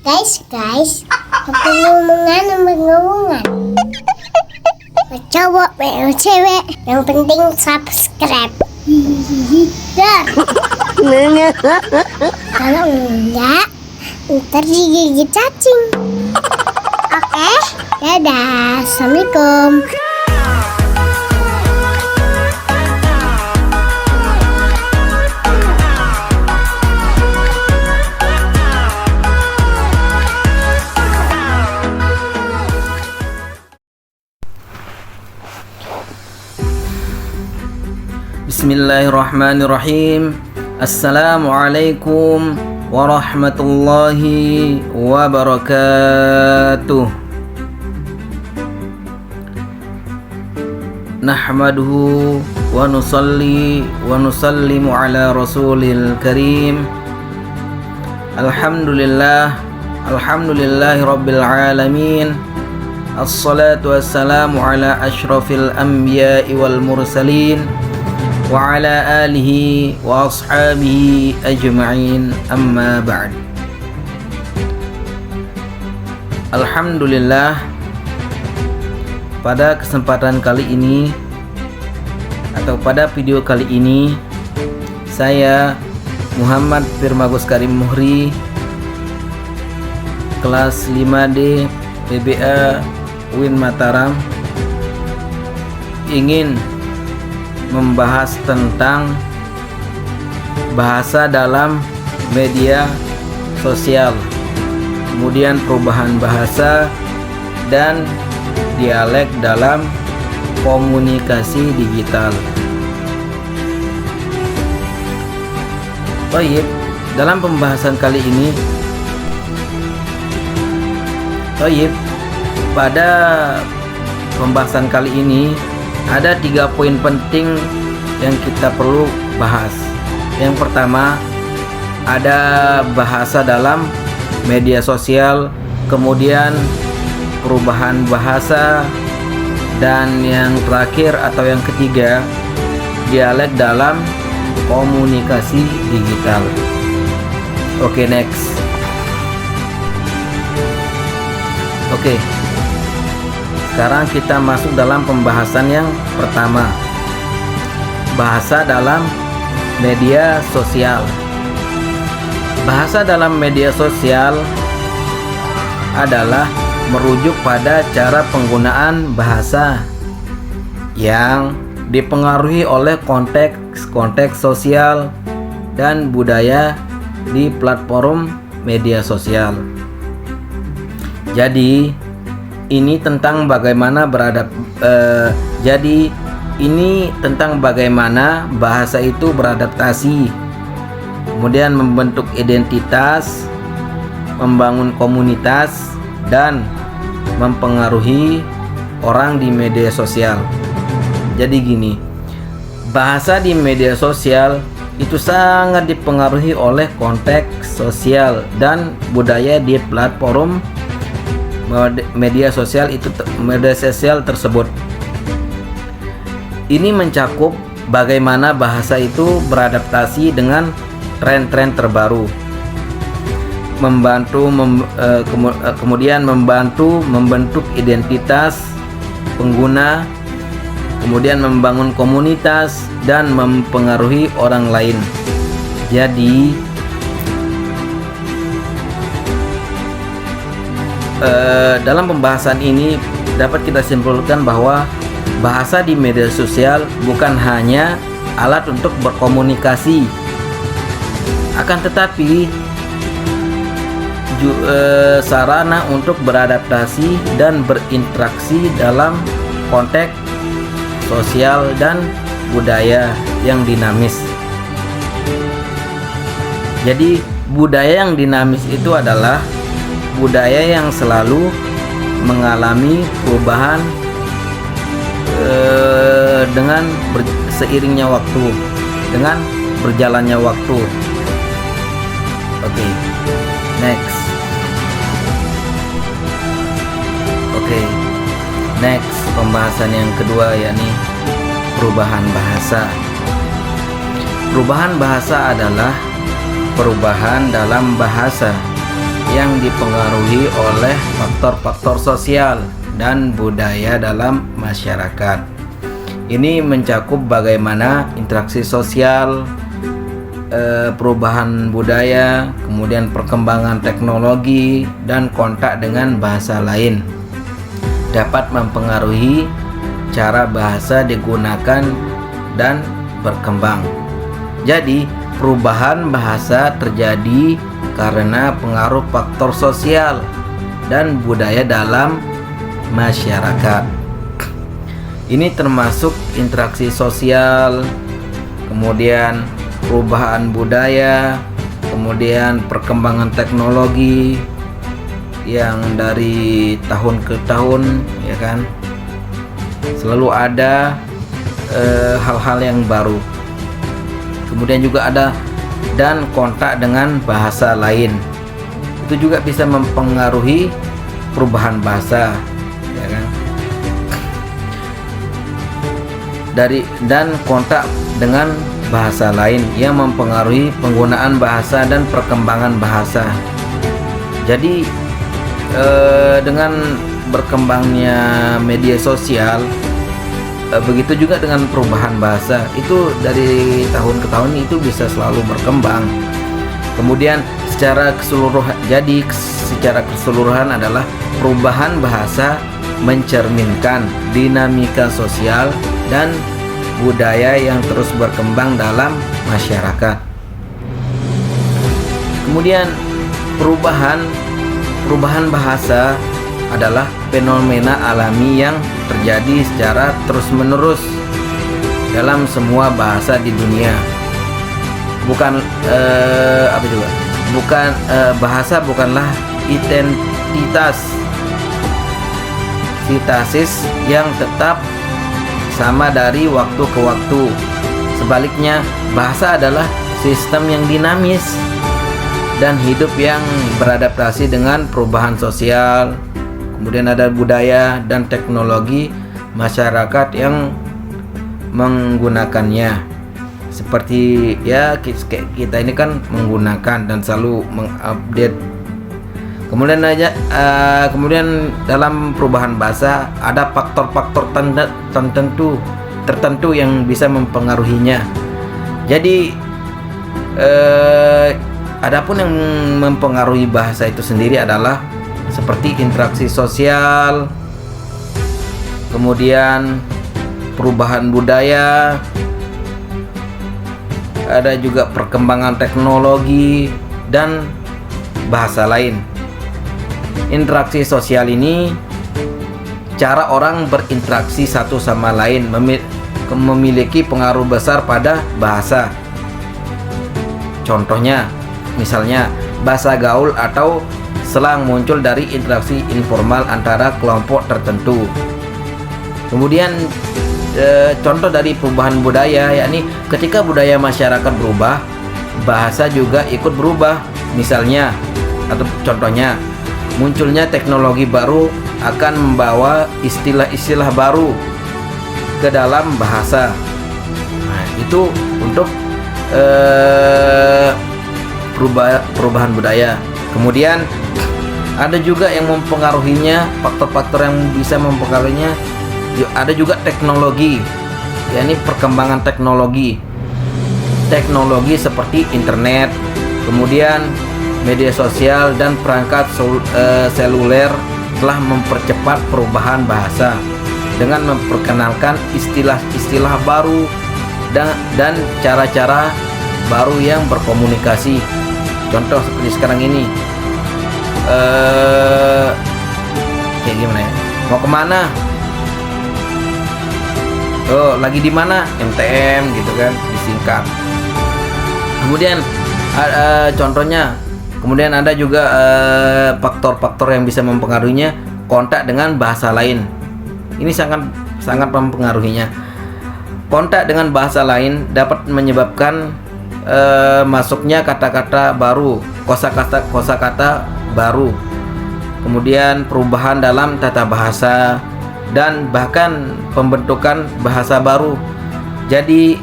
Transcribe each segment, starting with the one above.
Guys, aku ngomongan. Cowok, cewek, yang penting subscribe. Dar. Kalau enggak, ntar digigit cacing. Oke, dadah, assalamualaikum. Bismillahirrahmanirrahim. Assalamualaikum warahmatullahi wabarakatuh. Nahmaduhu wa nusalli wa nusallimu ala rasulil karim. Alhamdulillahi rabbil alamin. Assalatu wassalamu ala ashrafil anbiya'i wal mursalin wa ala alihi wa ashabihi ajma'in, amma ba'd. Alhamdulillah, pada kesempatan kali ini atau pada video kali ini, saya Muhammad Firmagus Karim Muhri, kelas 5D PBA UIN Mataram, ingin membahas tentang bahasa dalam media sosial, kemudian perubahan bahasa dan dialek dalam komunikasi digital. Baik, dalam pembahasan kali ini, pada pembahasan kali ini ada 3 poin penting yang kita perlu bahas. Yang pertama, ada bahasa dalam media sosial, kemudian perubahan bahasa, dan yang terakhir atau yang ketiga, dialek dalam komunikasi digital. Oke, next. Oke. Sekarang kita masuk dalam pembahasan yang pertama, bahasa dalam media sosial. Bahasa dalam media sosial adalah merujuk pada cara penggunaan bahasa yang dipengaruhi oleh konteks sosial dan budaya di platform media sosial. Jadi ini tentang bagaimana bagaimana bahasa itu beradaptasi, kemudian membentuk identitas, membangun komunitas, dan mempengaruhi orang di media sosial. Jadi gini, bahasa di media sosial itu sangat dipengaruhi oleh konteks sosial dan budaya di platform media sosial tersebut. Ini mencakup bagaimana bahasa itu beradaptasi dengan tren-tren terbaru, kemudian membantu membentuk identitas pengguna, kemudian membangun komunitas dan mempengaruhi orang lain. Jadi dalam pembahasan ini dapat kita simpulkan bahwa bahasa di media sosial bukan hanya alat untuk berkomunikasi, akan tetapi sarana untuk beradaptasi dan berinteraksi dalam konteks sosial dan budaya yang dinamis. Jadi budaya yang dinamis itu adalah budaya yang selalu mengalami perubahan dengan seiringnya waktu, dengan berjalannya waktu. Oke, next. Next, pembahasan yang kedua, yakni perubahan bahasa. Perubahan bahasa adalah perubahan dalam bahasa yang dipengaruhi oleh faktor-faktor sosial dan budaya dalam masyarakat. Ini mencakup bagaimana interaksi sosial, perubahan budaya, kemudian perkembangan teknologi, dan kontak dengan bahasa lain dapat mempengaruhi cara bahasa digunakan dan berkembang. Jadi, perubahan bahasa terjadi karena pengaruh faktor sosial dan budaya dalam masyarakat. Ini termasuk interaksi sosial, kemudian perubahan budaya, kemudian perkembangan teknologi yang dari tahun ke tahun, ya kan, selalu ada hal-hal yang baru. Kemudian juga ada dan kontak dengan bahasa lain, itu juga bisa mempengaruhi perubahan bahasa, ya kan. Dan kontak dengan bahasa lain yang mempengaruhi penggunaan bahasa dan perkembangan bahasa. Jadi dengan berkembangnya media sosial, begitu juga dengan perubahan bahasa, itu dari tahun ke tahun itu bisa selalu berkembang. Kemudian secara keseluruhan adalah perubahan bahasa mencerminkan dinamika sosial dan budaya yang terus berkembang dalam masyarakat. Kemudian perubahan bahasa adalah fenomena alami yang terjadi secara terus-menerus dalam semua bahasa di dunia. Bahasa bukanlah identitas sintaksis yang tetap sama dari waktu ke waktu. Sebaliknya, bahasa adalah sistem yang dinamis dan hidup yang beradaptasi dengan perubahan sosial. Kemudian ada budaya dan teknologi masyarakat yang menggunakannya. Seperti ya kita ini kan menggunakan dan selalu mengupdate. Kemudian dalam perubahan bahasa ada faktor-faktor tertentu yang bisa mempengaruhinya. Jadi adapun yang mempengaruhi bahasa itu sendiri adalah seperti interaksi sosial, kemudian perubahan budaya, ada juga perkembangan teknologi dan bahasa lain. Interaksi sosial ini cara orang berinteraksi satu sama lain, memiliki pengaruh besar pada bahasa. Contohnya, misalnya bahasa gaul atau slang muncul dari interaksi informal antara kelompok tertentu. Kemudian contoh dari perubahan budaya, yakni ketika budaya masyarakat berubah, bahasa juga ikut berubah. Misalnya atau contohnya, munculnya teknologi baru akan membawa istilah-istilah baru ke dalam bahasa. Nah, itu untuk perubahan budaya. Kemudian ada juga yang mempengaruhinya, faktor-faktor yang bisa mempengaruhinya. Ada juga teknologi, yakni perkembangan teknologi seperti internet, kemudian media sosial dan perangkat seluler telah mempercepat perubahan bahasa dengan memperkenalkan istilah-istilah baru dan cara-cara baru yang berkomunikasi. Contoh seperti sekarang ini, kayak gimana ya? Mau kemana? Oh, lagi di mana? MTM gitu kan, disingkat. Kemudian contohnya, kemudian ada juga faktor-faktor yang bisa mempengaruhinya, kontak dengan bahasa lain. Ini sangat mempengaruhinya. Kontak dengan bahasa lain dapat menyebabkan masuknya kata-kata baru, kosakata baru, kemudian perubahan dalam tata bahasa dan bahkan pembentukan bahasa baru. Jadi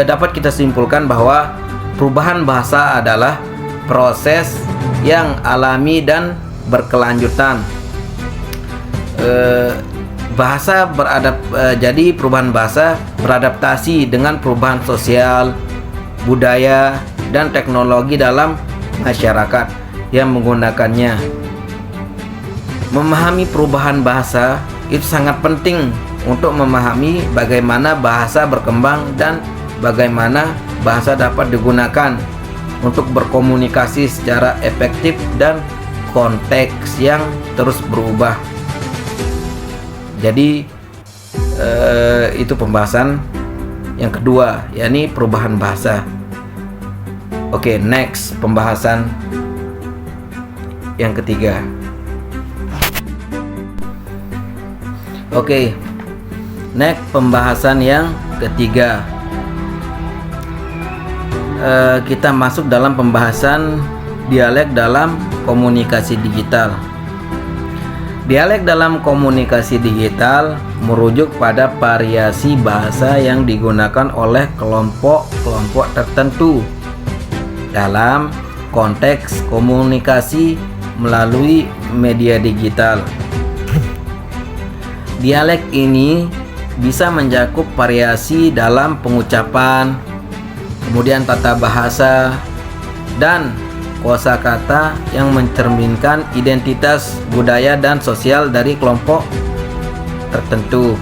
dapat kita simpulkan bahwa perubahan bahasa adalah proses yang alami dan berkelanjutan. Jadi perubahan bahasa beradaptasi dengan perubahan sosial, budaya, dan teknologi dalam masyarakat yang menggunakannya. Memahami perubahan bahasa itu sangat penting untuk memahami bagaimana bahasa berkembang dan bagaimana bahasa dapat digunakan untuk berkomunikasi secara efektif dan konteks yang terus berubah. Jadi itu pembahasan yang kedua, yakni perubahan bahasa. Oke, next pembahasan yang ketiga. Oke, next pembahasan yang ketiga. Kita masuk dalam pembahasan dialek dalam komunikasi digital. Dialek dalam komunikasi digital merujuk pada variasi bahasa yang digunakan oleh kelompok-kelompok tertentu dalam konteks komunikasi melalui media digital. Dialek ini bisa mencakup variasi dalam pengucapan, kemudian tata bahasa, dan kosakata yang mencerminkan identitas budaya dan sosial dari kelompok tertentu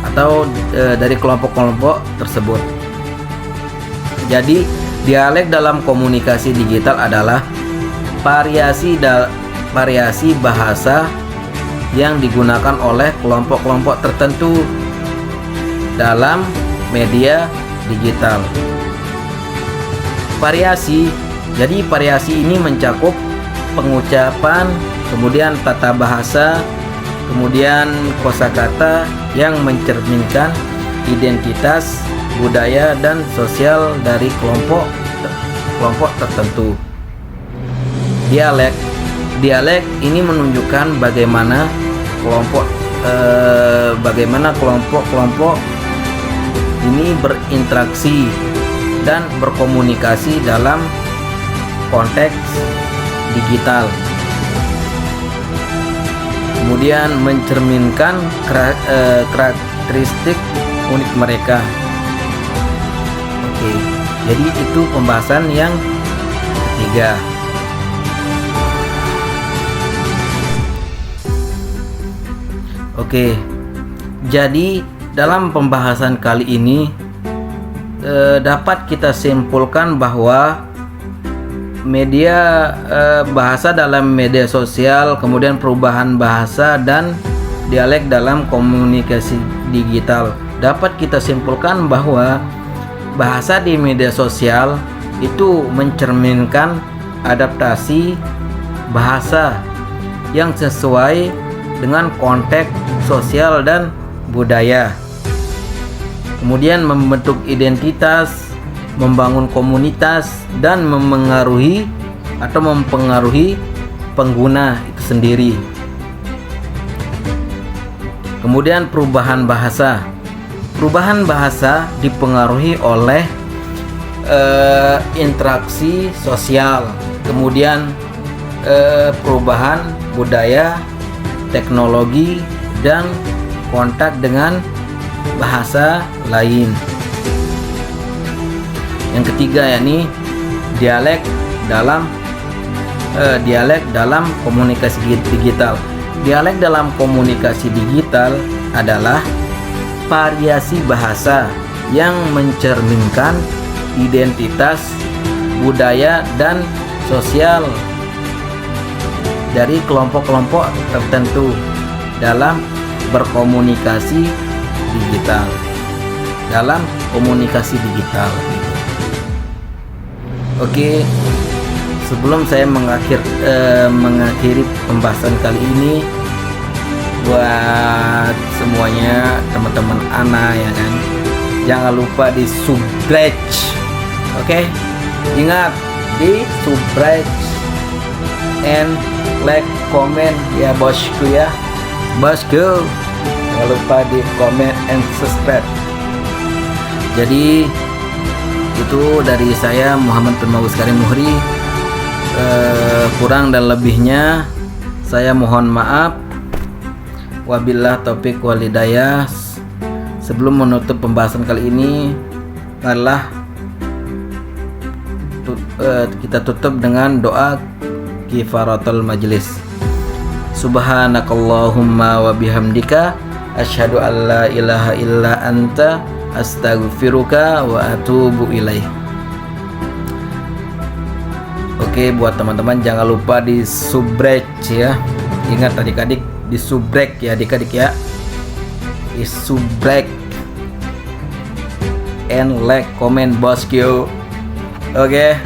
atau dari kelompok-kelompok tersebut. Jadi, dialek dalam komunikasi digital adalah variasi bahasa yang digunakan oleh kelompok-kelompok tertentu dalam media digital. Jadi variasi ini mencakup pengucapan, kemudian tata bahasa, kemudian kosakata yang mencerminkan identitas budaya dan sosial dari kelompok tertentu. Dialek ini menunjukkan bagaimana kelompok-kelompok ini berinteraksi dan berkomunikasi dalam konteks digital. Kemudian mencerminkan karakteristik unik mereka. Oke, jadi itu pembahasan yang ketiga. Oke, jadi dalam pembahasan kali ini dapat kita simpulkan bahwa bahasa dalam media sosial, kemudian perubahan bahasa dan dialek dalam komunikasi digital. Dapat kita simpulkan bahwa bahasa di media sosial itu mencerminkan adaptasi bahasa yang sesuai dengan konteks sosial dan budaya. Kemudian membentuk identitas, membangun komunitas, dan mempengaruhi pengguna itu sendiri. Kemudian perubahan bahasa dipengaruhi oleh interaksi sosial, kemudian perubahan budaya, teknologi, dan kontak dengan bahasa lain. Yang ketiga, yakni dialek dalam komunikasi digital. Dialek dalam komunikasi digital adalah variasi bahasa yang mencerminkan identitas budaya dan sosial dari kelompok-kelompok tertentu dalam berkomunikasi digital. Oke, sebelum saya mengakhiri pembahasan kali ini, buat semuanya teman-teman Ana ya kan, jangan lupa di subscribe. Oke, ingat di subscribe and like, comment ya bosku. Jangan lupa di comment and subscribe. Jadi Itu dari saya, Muhammad Firmaus Karim Muhri. Kurang dan lebihnya saya mohon maaf. Wabillah taufik wal hidayah. Sebelum menutup pembahasan kali ini, marilah kita tutup dengan doa kifaratul majlis. Subhanakallahumma wa bihamdika asyhadu an la ilaha illa anta astaghfiruka wa atubu ilaih. Oke, buat teman-teman jangan lupa di subscribe ya. Ingat adik-adik, di subscribe ya adik-adik ya. Di subscribe and like, comment, bosku. Oke.